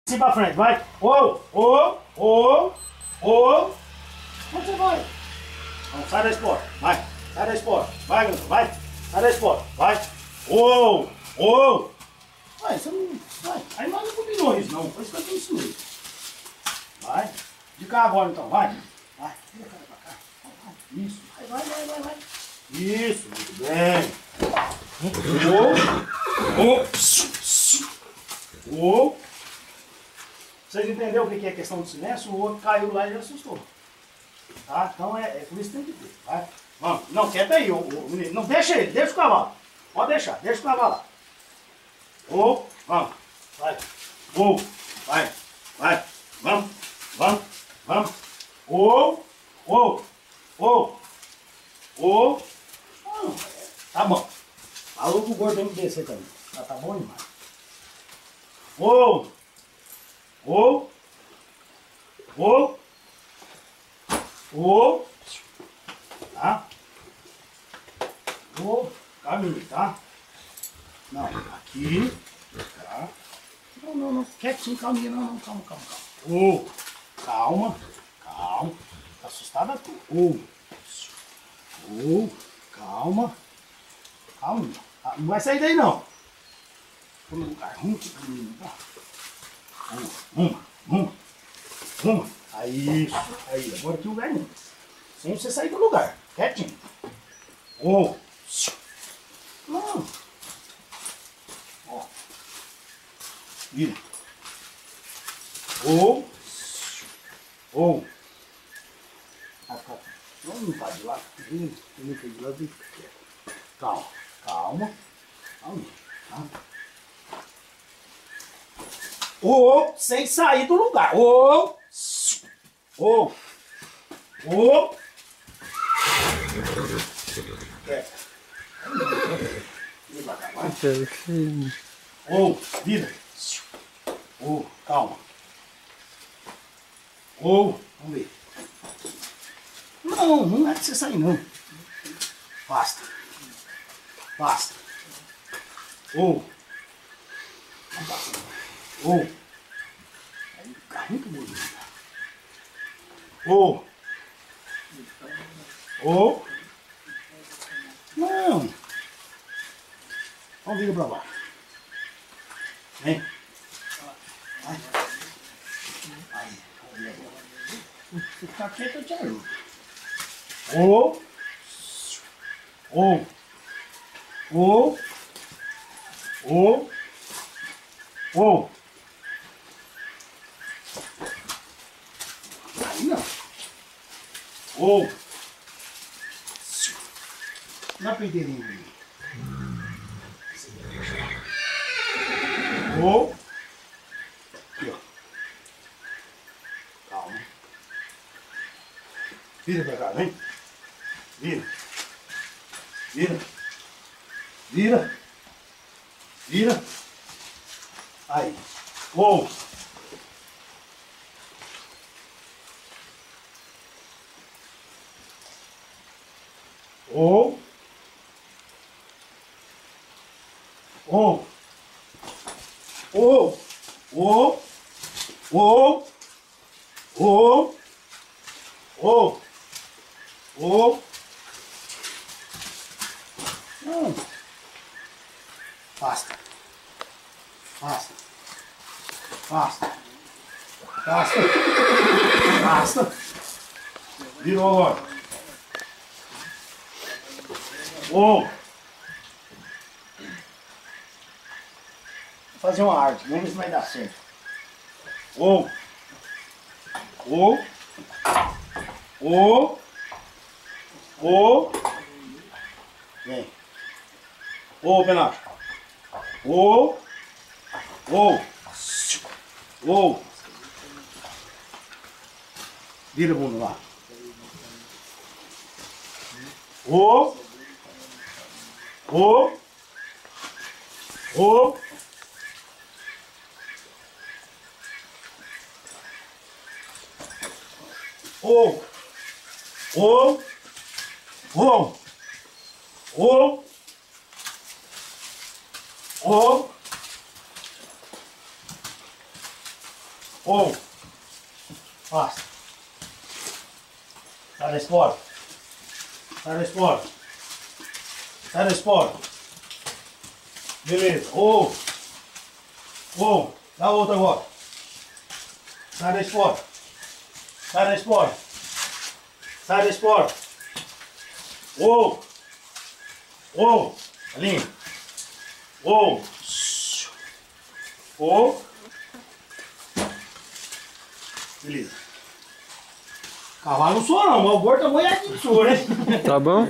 Assim pra frente, vai. Ô. Onde você vai? Vamos, sai da esporte. Vai. Sai da esporte. Vai, Bruno. Vai. Sai da esporte. Vai. Ô. Vai, você não. Vai. Aí nós não combinou isso, não. Foi isso que eu te ensinei. Vai. De cá agora então. Vai. Vai. Vira a cara pra cá. Isso. Vai. Isso. Muito bem. Ô. Vocês entenderam o que é questão de silêncio? O outro caiu lá e já assustou. Tá? Então é por isso que tem que ter. Vai. Vamos. Não, quieta aí, menino. Não, deixa ele, deixa o cavalo. Pode deixar, deixa o cavalo lá. Ô, vamos. Vai. Ô, vai. Vamos. Ô. Tá bom. Falou pro gordo tem que descer também. Tá bom demais. Ô. Tá? Caminho, tá? Não, aqui. Tá? Não. Quietinho, calminha, não. Calma. Calma. Tá assustada? Calma. Não vai sair daí, não. Tô no lugar ruim, tá? Uma. Aí, agora aqui o lugar não. Sem você sair do lugar. Quietinho. Não. Ó. Vira. Vamos limpar de lá. Calma. Tá? Sem sair do lugar. Vira. Calma. Vamos ver. Não é pra você sair, não. Basta. Aí fica muito bonito. Não. Vamos vir pra baixo. Vem. Vai. Aí. Se ficar quieto, eu te ajudo. Aí não. Dá pra entender aí. Aqui, ó. Calma. Vira pra cá, vem. Vira. Aí. Não. Basta. Virou agora. Vou fazer uma arte, vamos ver se vai dar certo. Vem. Penacho. Vira a bunda lá. Ou. Passa. Sai da espora. Sai da espora. Sai da espora. Beleza. Ou. Ou. Dá outra agora. Sai da espora. Sai da espora. Sai da espora. Ou. Ou. Alinha. Ou. Ou. Beleza. Cavalo não sou não, mas o gordo tá boiadinho, senhor, né? Tá bom?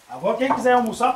Agora quem quiser almoçar,